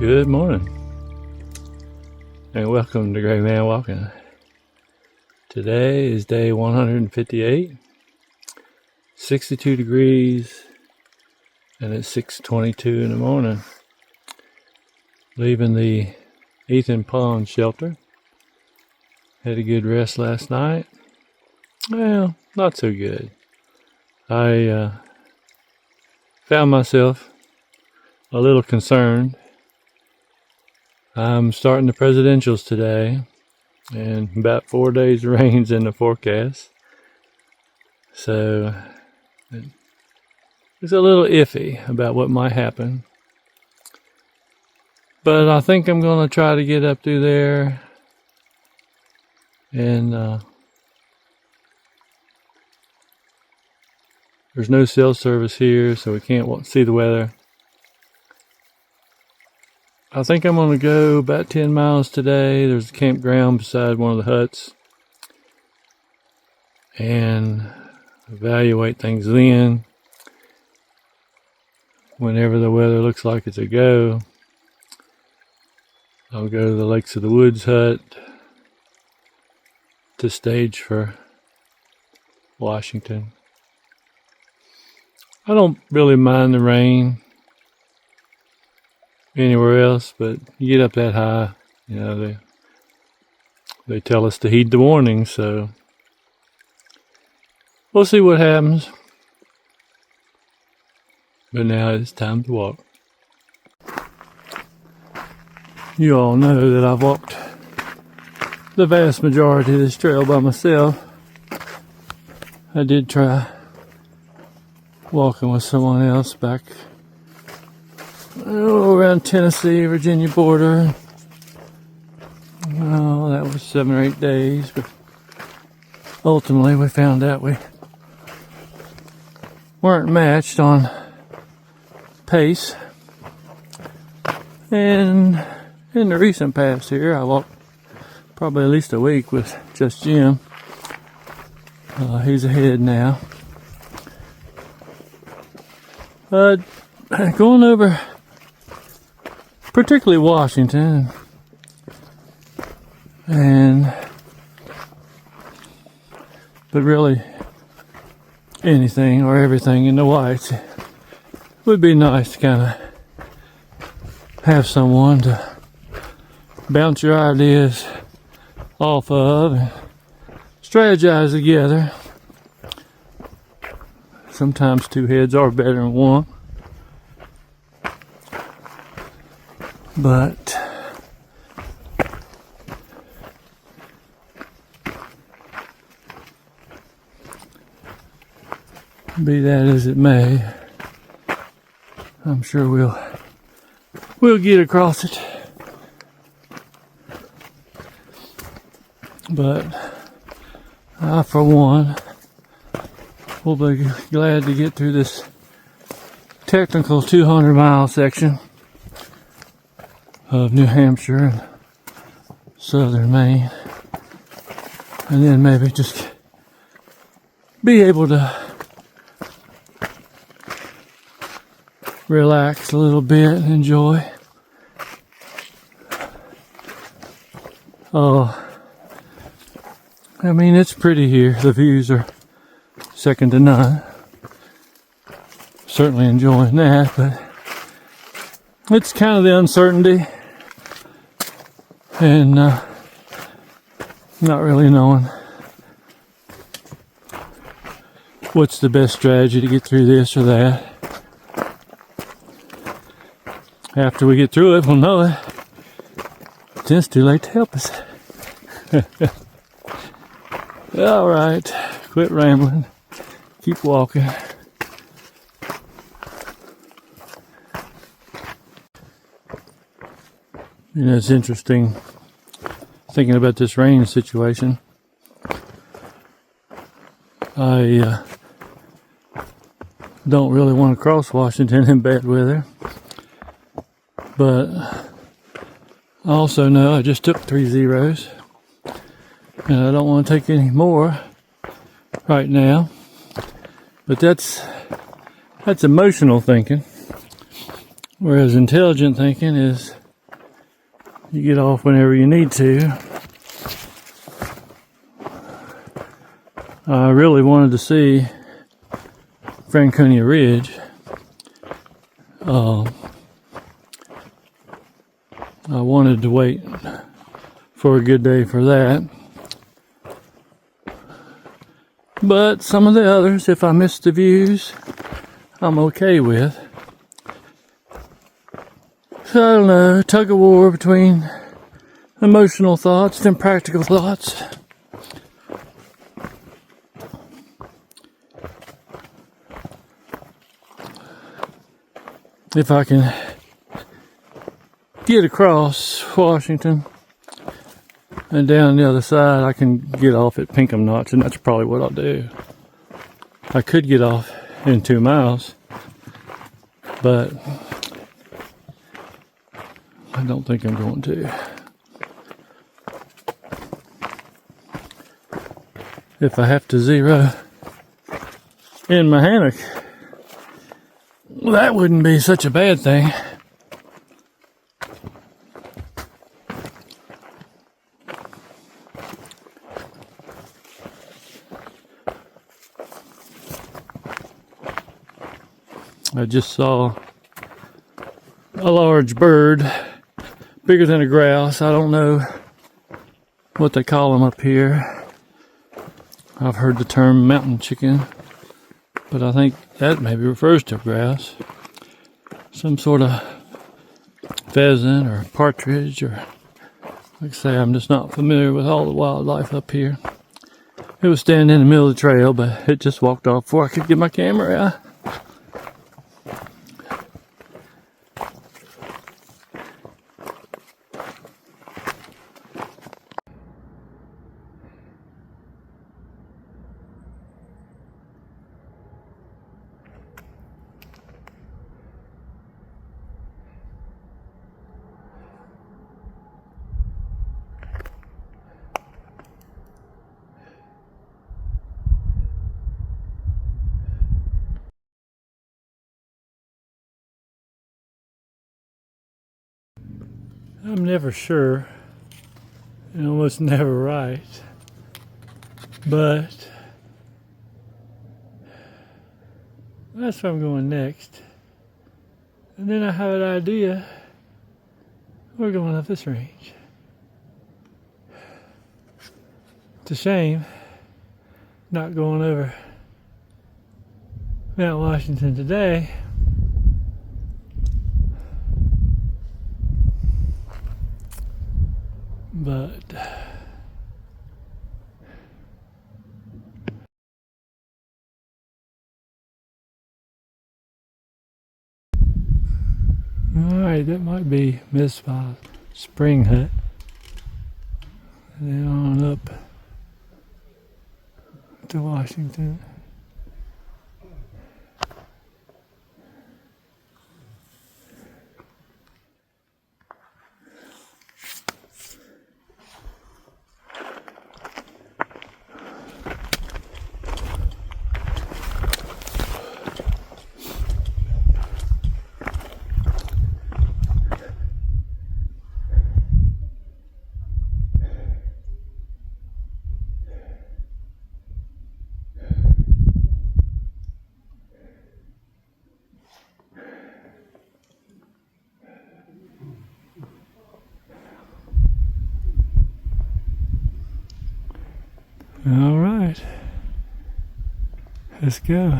Good morning, and welcome to Gray Man Walking. Today is day 158, 62 degrees, and it's 6:22 in the morning. Leaving the Ethan Pond shelter. Had a good rest last night. Well, not so good. I found myself a little concerned. I'm starting the presidentials today, and about 4 days rains in the forecast. So it's a little iffy about what might happen. But I think I'm going to try to get up through there, and there's no cell service here, so we can't see the weather. I think I'm going to go about 10 miles today. There's a campground beside one of the huts, and evaluate things then. Whenever the weather looks like it's a go, I'll go to the Lakes of the Woods hut to stage for Washington. I don't really mind the rain anywhere else, but you get up that high, they tell us to heed the warning, so we'll see what happens. But now it's time to walk. You all know that I've walked the vast majority of this trail by myself. I did try walking with someone else back around Tennessee, Virginia border. Oh, that was 7 or 8 days, but ultimately we found out we weren't matched on pace. And in the recent past here, I walked probably at least a week with just Jim. He's ahead now. But going over, particularly Washington, but really anything or everything in the Whites, it would be nice to kind of have someone to bounce your ideas off of and strategize together. Sometimes two heads are better than one. But be that as it may, I'm sure we'll get across it. But I, for one, will be glad to get through this technical 200-mile section of New Hampshire and southern Maine, and then maybe just be able to relax a little bit and enjoy. I mean, it's pretty here. The views are second to none. Certainly enjoying that, but it's kind of the uncertainty and not really knowing what's the best strategy to get through this or that. After we get through it, we'll know it. Then it's too late to help us. All right, quit rambling. Keep walking. It's interesting thinking about this rain situation. I don't really want to cross Washington in bad weather, but I also know I just took 3 zeros, and I don't want to take any more right now. But that's emotional thinking, whereas intelligent thinking is you get off whenever you need to. I really wanted to see Franconia Ridge. I wanted to wait for a good day for that. But some of the others, if I miss the views, I'm okay with. So I don't know, tug of war between emotional thoughts and practical thoughts. If I can get across Washington and down the other side, I can get off at Pinkham Notch, and that's probably what I'll do. I could get off in 2 miles, but I don't think I'm going to. If I have to zero in my hammock, well, that wouldn't be such a bad thing. I just saw a large bird, bigger than a grouse. I don't know what they call them up here. I've heard the term mountain chicken, but I think that maybe refers to a grouse. Some sort of pheasant or partridge, or like I say, I'm just not familiar with all the wildlife up here. It was standing in the middle of the trail, but it just walked off before I could get my camera out. I'm never sure, and almost never right, but that's where I'm going next. And then I have an idea. We're going up this range. It's a shame not going over Mount Washington today. But alright, that might be Miss Spring Hut. And then on up to Washington. All right, let's go.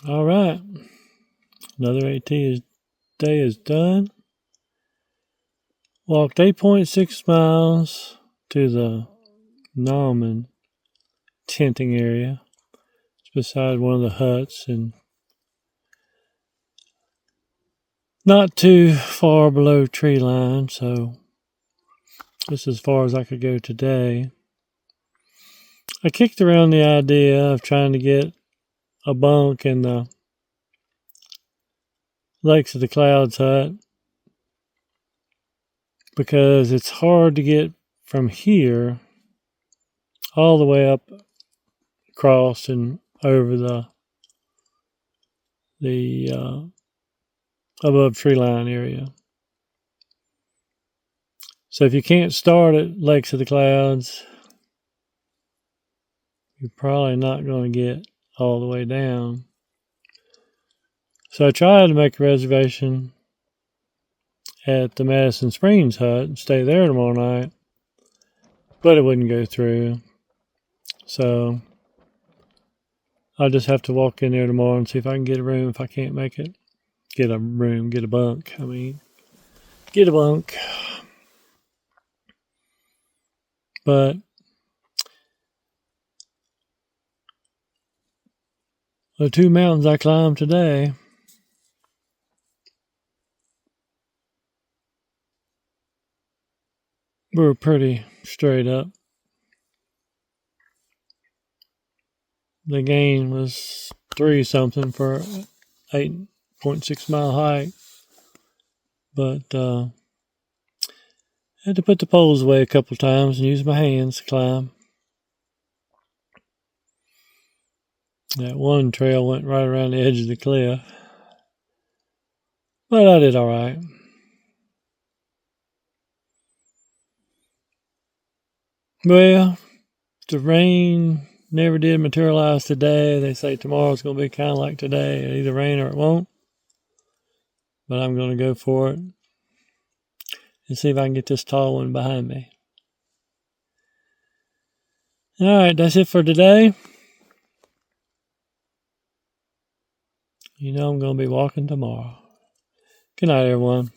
All right, another AT day is done. Walked 8.6 miles to the Nauman tenting area. It's beside one of the huts and not too far below tree line, so this is as far as I could go today. I kicked around the idea of trying to get a bunk in the Lakes of the Clouds hut because it's hard to get from here all the way up across and over the above tree line area. So if you can't start at Lakes of the Clouds, you're probably not going to get all the way down. So I tried to make a reservation at the Madison Springs Hut and stay there tomorrow night, but it wouldn't go through. So I'll just have to walk in there tomorrow and see if I can get a room. If I can't make it, get a bunk. Get a bunk. But the 2 mountains I climbed today were pretty straight up. The gain was 3 something for 8.6 mile hike. But I had to put the poles away a couple times and use my hands to climb. That one trail went right around the edge of the cliff. But I did all right. Well, the rain never did materialize today. They say tomorrow's going to be kind of like today. It'll either rain or it won't. But I'm going to go for it and see if I can get this tall one behind me. All right, that's it for today. I'm going to be walking tomorrow. Good night, everyone.